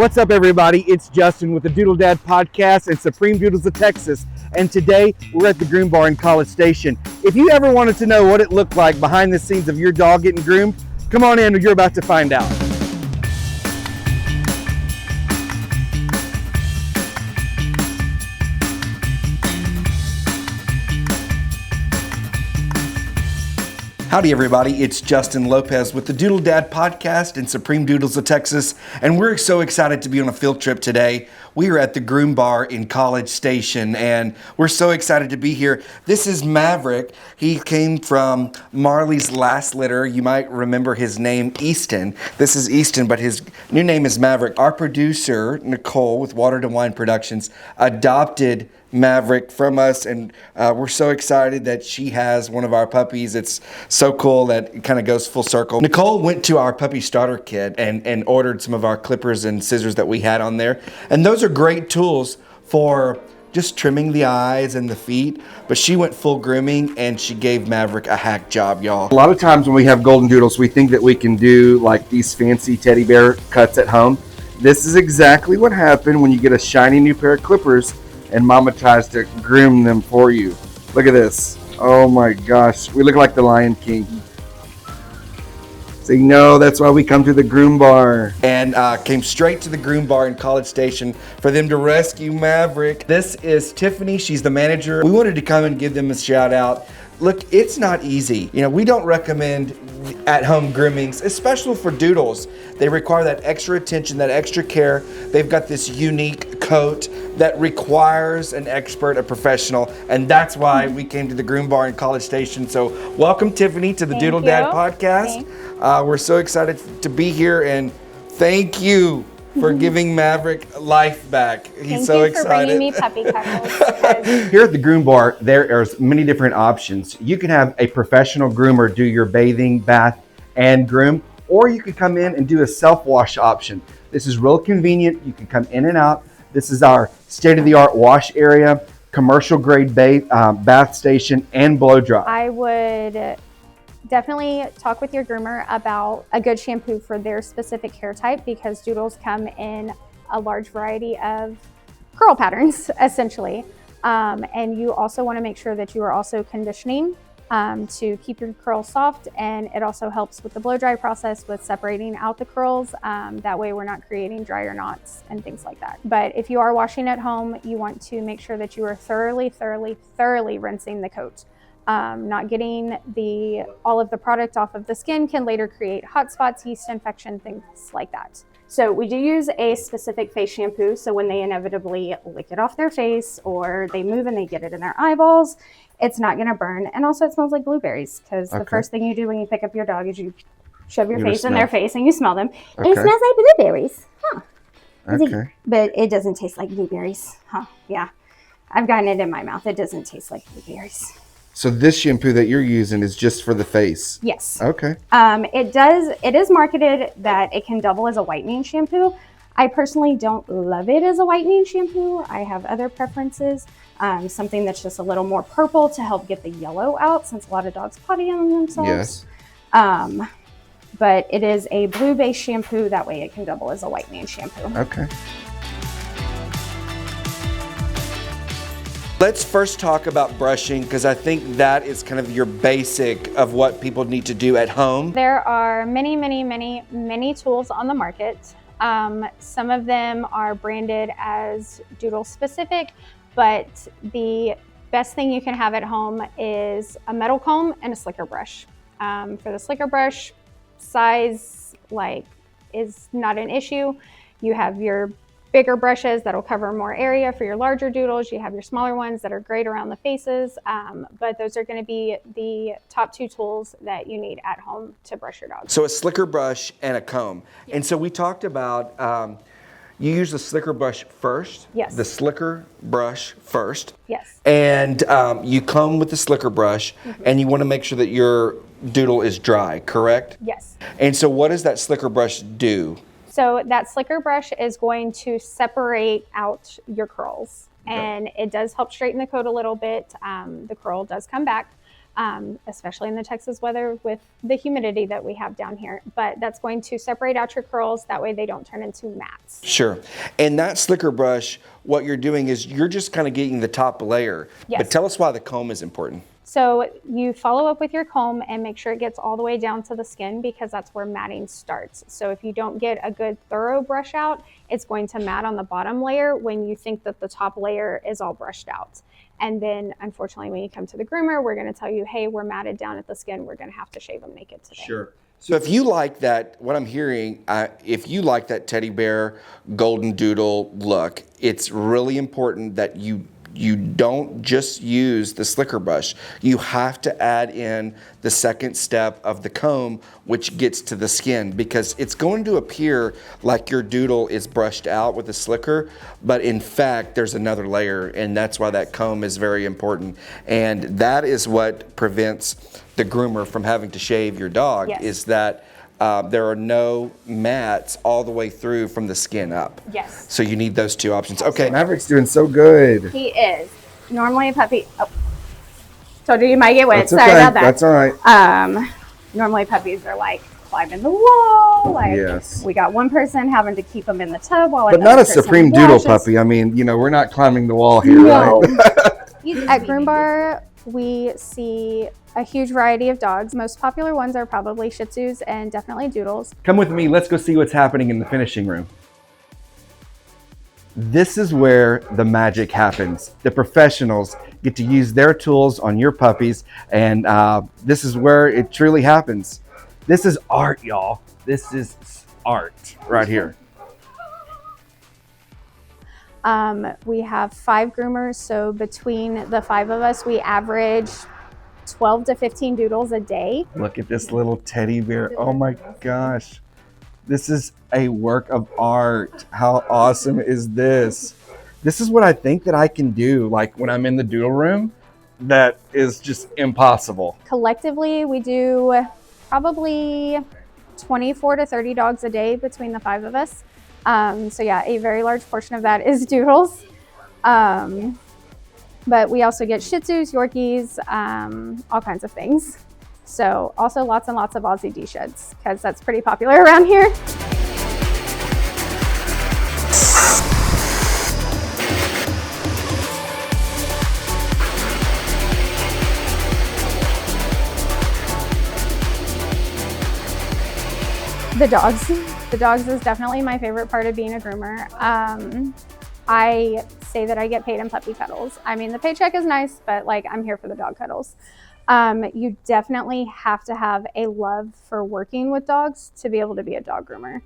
What's up, everybody? It's Justin with the Doodle Dad Podcast and Supreme Doodles of Texas. And today we're at the GROOMBAR in College Station. If you ever wanted to know what it looked like behind the scenes of your dog getting groomed, come on in, you're about to find out. Howdy, everybody. It's Justin Lopez with the Doodle Dad Podcast and Supreme Doodles of Texas, and we're so excited to be on a field trip today. We are at the GROOMBAR in College Station, and we're so excited to be here. This is Maverick. He came from Marley's last litter. You might remember his name, Easton. This is Easton, but his new name is Maverick. Our producer, Nicole, with Water to Wine Productions, adopted Maverick from us, and we're so excited that she has one of our puppies. It's so cool that it kind of goes full circle. Nicole went to our puppy starter kit and ordered some of our clippers and scissors that we had on there, and those are great tools for just trimming the eyes and the feet, but she went full grooming and she gave Maverick a hack job, y'all. A lot of times when we have golden doodles, we think that we can do like these fancy teddy bear cuts at home. This is exactly what happened when you get a shiny new pair of clippers and mama tries to groom them for you. Look at this. Oh my gosh. We look like the Lion King. So you know that's why we come to the GROOMBAR. And came straight to the GROOMBAR in College Station for them to rescue Maverick. This is Tiffany. She's the manager. We wanted to come and give them a shout out. Look, it's not easy. You know, we don't recommend at-home groomings, especially for doodles. They require that extra attention, that extra care. They've got this unique coat that requires an expert, a professional, and that's why we came to the GROOMBAR in College Station. So welcome, Tiffany, to the Doodle Dad Podcast. We're so excited to be here, and thank you for giving Maverick life back. He's so excited. Thank you for bringing me puppy cuddles. Here at the GROOMBAR, there are many different options. You can have a professional groomer do your bathing, bath, and groom, or you can come in and do a self-wash option. This is real convenient. You can come in and out. This is our state-of-the-art wash area, commercial-grade bath station, and blow dry. I would definitely talk with your groomer about a good shampoo for their specific hair type, because doodles come in a large variety of curl patterns, essentially. And you also want to make sure that you are also conditioning to keep your curls soft, and it also helps with the blow dry process with separating out the curls. That way we're not creating dryer knots and things like that. But if you are washing at home, you want to make sure that you are thoroughly rinsing the coat. Not getting all of the product off of the skin can later create hot spots, yeast infection, things like that. So we do use a specific face shampoo, so when they inevitably lick it off their face or they move and they get it in their eyeballs, it's not gonna burn. And also it smells like blueberries, because the first thing you do when you pick up your dog is you shove your face in their face and you smell them. And it smells like blueberries. Huh. Okay. But it doesn't taste like blueberries. Huh, yeah. I've gotten it in my mouth. It doesn't taste like blueberries. So this shampoo that you're using is just for the face? Yes. Okay. It is marketed that it can double as a whitening shampoo. I personally don't love it as a whitening shampoo. I have other preferences. Something that's just a little more purple to help get the yellow out, since a lot of dogs potty on themselves. Yes. But it is a blue-based shampoo. That way it can double as a whitening shampoo. Okay. Let's first talk about brushing, because I think that is kind of your basic of what people need to do at home. There are many tools on the market. Some of them are branded as doodle specific, but the best thing you can have at home is a metal comb and a slicker brush. For the slicker brush, size is not an issue. You have your bigger brushes that'll cover more area for your larger doodles. You have your smaller ones that are great around the faces, but those are going to be the top two tools that you need at home to brush your dog. So a slicker brush and a comb. Yes. And so we talked about you use the slicker brush first. Yes. The slicker brush first. Yes. And you comb with the slicker brush, and you want to make sure that your doodle is dry, correct? Yes. And so what does that slicker brush do? So that slicker brush is going to separate out your curls, and it does help straighten the coat a little bit. The curl does come back, especially in the Texas weather with the humidity that we have down here. But that's going to separate out your curls. That way they don't turn into mats. Sure. And that slicker brush, what you're doing is you're just kind of getting the top layer. Yes. But tell us why the comb is important. So you follow up with your comb and make sure it gets all the way down to the skin, because that's where matting starts. So if you don't get a good thorough brush out, it's going to mat on the bottom layer when you think that the top layer is all brushed out. And then unfortunately, when you come to the groomer, we're going to tell you, hey, we're matted down at the skin. We're going to have to shave them naked today. Sure. So if you like that, what I'm hearing, if you like that teddy bear golden doodle look, it's really important that you don't just use the slicker brush. You have to add in the second step of the comb, which gets to the skin, because it's going to appear like your doodle is brushed out with a slicker, but in fact, there's another layer, and that's why that comb is very important. And that is what prevents the groomer from having to shave your dog, Yes. is that there are no mats all the way through from the skin up. Yes. So you need those two options. Okay. Maverick's doing so good. He is. Normally a puppy. Oh. Told you you might get wet. That's Sorry okay. about that. That's all right. Normally puppies are like climbing the wall. Like Yes. we got one person having to keep them in the tub while But another not a person supreme doodle washes. puppy. I mean, you know, we're not climbing the wall here, No. right? At GROOMBAR, we see a huge variety of dogs. Most popular ones are probably Shih Tzus and definitely Doodles. Come with me, let's go see what's happening in the finishing room. This is where the magic happens. The professionals get to use their tools on your puppies, and this is where it truly happens. This is art, y'all. This is art right here. We have 5 groomers, so between the 5 of us, we average 12 to 15 doodles a day. Look at this little teddy bear. Oh my gosh. This is a work of art. How awesome is this? This is what I think that I can do, like when I'm in the doodle room. That is just impossible. Collectively, we do probably 24 to 30 dogs a day between the 5 of us. So yeah, a very large portion of that is doodles. But we also get Shih Tzus, Yorkies, all kinds of things. So also lots and lots of Aussie D-sheds, because that's pretty popular around here. The dogs. The dogs is definitely my favorite part of being a groomer. I say that I get paid in puppy cuddles. I mean, the paycheck is nice, but like I'm here for the dog cuddles. You definitely have to have a love for working with dogs to be able to be a dog groomer.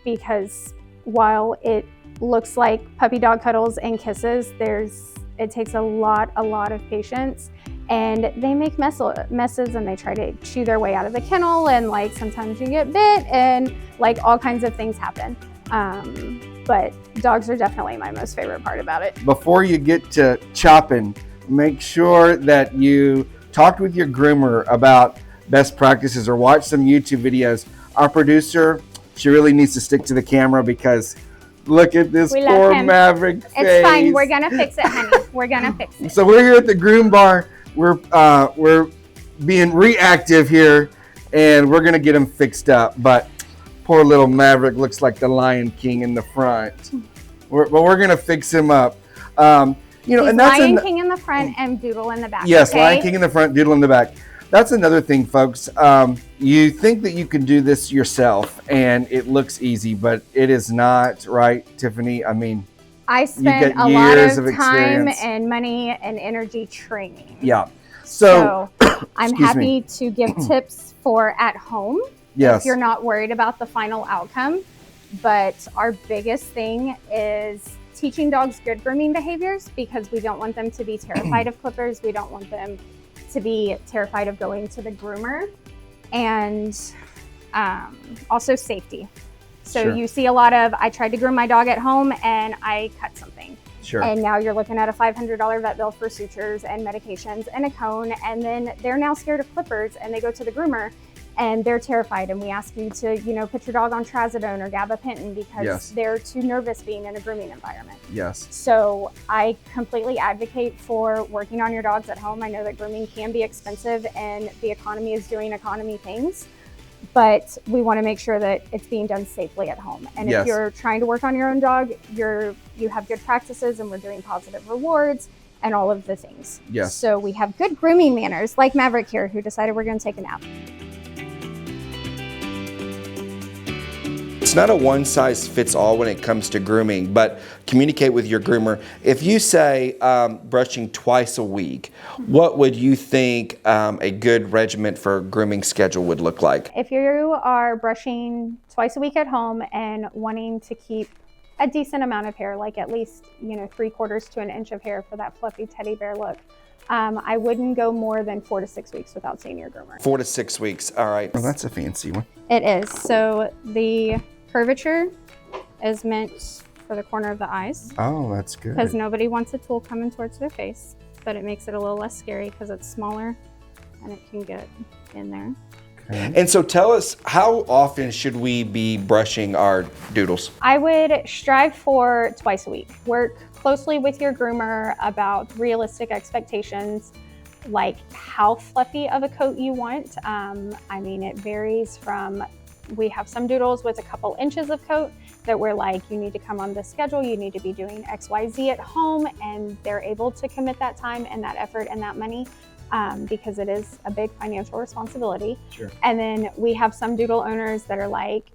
Because while it looks like puppy dog cuddles and kisses, it takes a lot of patience, and they make messes and they try to chew their way out of the kennel, and like sometimes you get bit and like all kinds of things happen. But dogs are definitely my most favorite part about it. Before you get to chopping, make sure that you talked with your groomer about best practices or watch some YouTube videos. Our producer, she really needs to stick to the camera, because look at this We love poor him. Maverick face. It's fine. We're gonna fix it, honey. We're gonna fix it. So we're here at the GROOMBAR. We're being reactive here, and we're gonna get him fixed up. But poor little Maverick looks like the Lion King in the front. But we're gonna fix him up. You know, He's and that's Lion King in the front and Doodle in the back. yes, okay? Lion King in the front, Doodle in the back. That's another thing, folks. You think that you can do this yourself, and it looks easy, but it is not, right, Tiffany? I mean, I get spent a lot years of of time experience. and money and energy training. yeah. So, I'm excuse happy me. to give tips for at home yes. if you're not worried about the final outcome. But our biggest thing is teaching dogs good grooming behaviors, because we don't want them to be terrified of clippers. We don't want them to be terrified of going to the groomer, and also safety. So Sure. you see a lot of, I tried to groom my dog at home and I cut something. Sure. And now you're looking at a $500 vet bill for sutures and medications and a cone. And then they're now scared of clippers and they go to the groomer and they're terrified, and we ask you to, put your dog on trazodone or gabapentin because they're too nervous being in a grooming environment. Yes. So I completely advocate for working on your dogs at home. I know that grooming can be expensive and the economy is doing economy things, but we want to make sure that it's being done safely at home. And if you're trying to work on your own dog, you have good practices, and we're doing positive rewards and all of the things. Yes. So we have good grooming manners, like Maverick here, who decided we're going to take a nap. It's not a one size fits all when it comes to grooming, but communicate with your groomer. If you say brushing twice a week, what would you think a good regimen for grooming schedule would look like? If you are brushing twice a week at home and wanting to keep a decent amount of hair, like at least 3/4 to an inch of hair for that fluffy teddy bear look, I wouldn't go more than 4 to 6 weeks without seeing your groomer. 4 to 6 weeks. All right. Oh, that's a fancy one. It is. So the curvature is meant for the corner of the eyes. Oh, that's good. Because nobody wants a tool coming towards their face, but it makes it a little less scary because it's smaller and it can get in there. Okay. And so tell us, how often should we be brushing our doodles? I would strive for twice a week. Work closely with your groomer about realistic expectations, like how fluffy of a coat you want. It varies from, we have some doodles with a couple inches of coat that we're like, you need to come on this schedule, you need to be doing XYZ at home, and they're able to commit that time and that effort and that money because it is a big financial responsibility. Sure. And then we have some doodle owners that are like,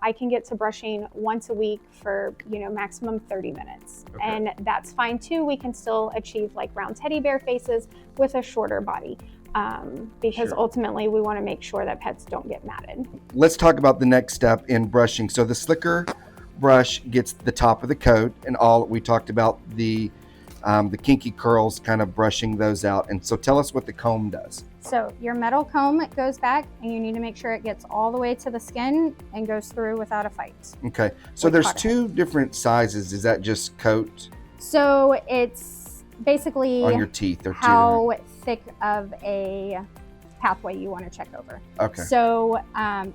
I can get to brushing once a week for, maximum 30 minutes. Okay. And that's fine too. We can still achieve like round teddy bear faces with a shorter body. Because ultimately we want to make sure that pets don't get matted. Let's talk about the next step in brushing. So the slicker brush gets the top of the coat, and we talked about the kinky curls, kind of brushing those out. And so tell us what the comb does. So your metal comb goes back, and you need to make sure it gets all the way to the skin and goes through without a fight. Okay. So there's two different sizes. Is that just coat? So it's basically on your teeth or how thick of a pathway you want to check over. Okay. So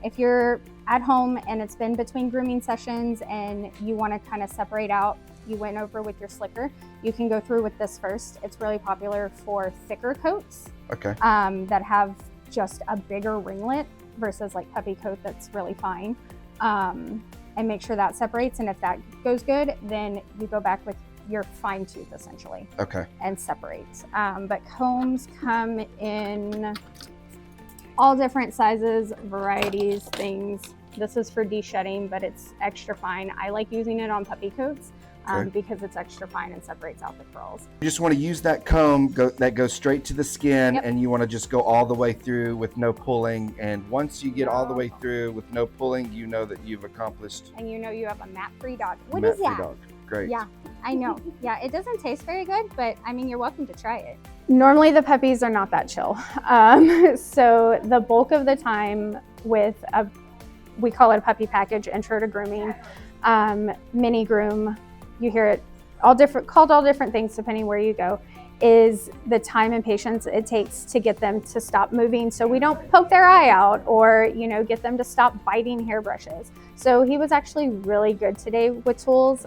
if you're at home and it's been between grooming sessions and you want to kind of separate out, you went over with your slicker, you can go through with this first. It's really popular for thicker coats. Okay. That have just a bigger ringlet versus like puppy coat that's really fine. And make sure that separates. And if that goes good, then you go back with your fine tooth essentially. Okay. And separate. But combs come in all different sizes, varieties, things. This is for de-shedding, but it's extra fine. I like using it on puppy coats because it's extra fine and separates out the curls. You just want to use that comb that goes straight to the skin, and you want to just go all the way through with no pulling. And once you get all the way through with no pulling, you know that you've accomplished. And you know you have a mat-free dog. What is that? Dog. Great. Yeah, I know. Yeah, it doesn't taste very good, but you're welcome to try it. Normally the puppies are not that chill. So the bulk of the time with we call it a puppy package, intro to grooming, mini groom, you hear it called all different things depending where you go, is the time and patience it takes to get them to stop moving so we don't poke their eye out or, get them to stop biting hairbrushes. So he was actually really good today with tools.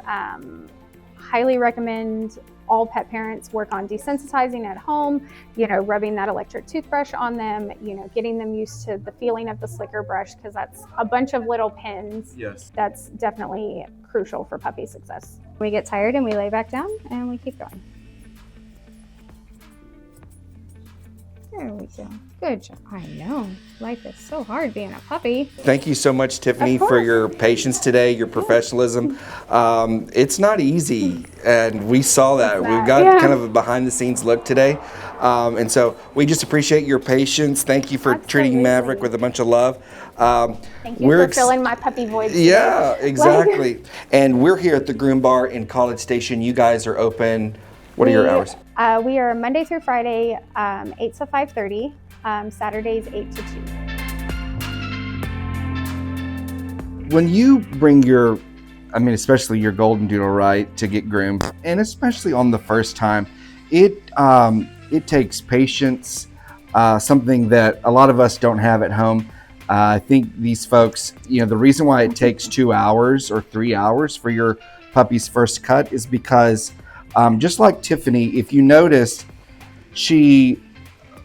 Highly recommend all pet parents work on desensitizing at home, rubbing that electric toothbrush on them, getting them used to the feeling of the slicker brush, because that's a bunch of little pins. Yes. That's definitely crucial for puppy success. We get tired and we lay back down and we keep going. There we go. Good job. I know. Life is so hard being a puppy. Thank you so much, Tiffany, for your patience today, your professionalism. It's not easy, and we saw that. We've got kind of a behind-the-scenes look today. And so we just appreciate your patience. Thank you for treating Maverick with a bunch of love. Thank you for filling my puppy void. Yeah, exactly. And we're here at the Groombar in College Station. You guys are open. What are your hours? We are Monday through Friday, 8 to 5:30. Saturdays, 8 to 2. When you bring especially your golden doodle, right, to get groomed, and especially on the first time, it takes patience, something that a lot of us don't have at home. I think these folks, you know, the reason why it takes 2 hours or 3 hours for your puppy's first cut is because just like Tiffany, if you noticed, she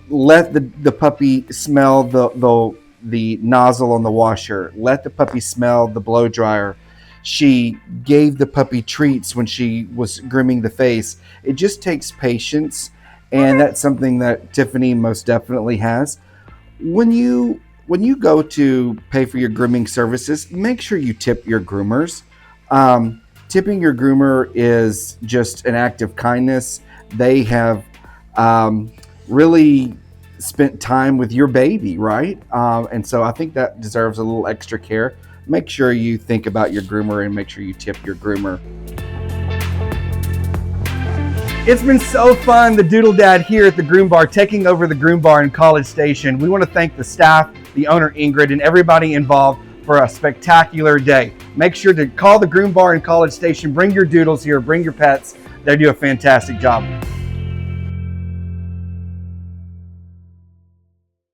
let the puppy smell the nozzle on the washer, let the puppy smell the blow dryer. She gave the puppy treats when she was grooming the face. It just takes patience, and that's something that Tiffany most definitely has. When you go to pay for your grooming services, make sure you tip your groomers. Tipping your groomer is just an act of kindness. They have really spent time with your baby, right? And so I think that deserves a little extra care. Make sure you think about your groomer and make sure you tip your groomer. It's been so fun, the Doodle Dad here at the Groom Bar, taking over the Groom Bar in College Station. We want to thank the staff, the owner Ingrid, and everybody involved for a spectacular day. Make sure to call the Groom Bar in College Station, bring your doodles here, bring your pets. They do a fantastic job.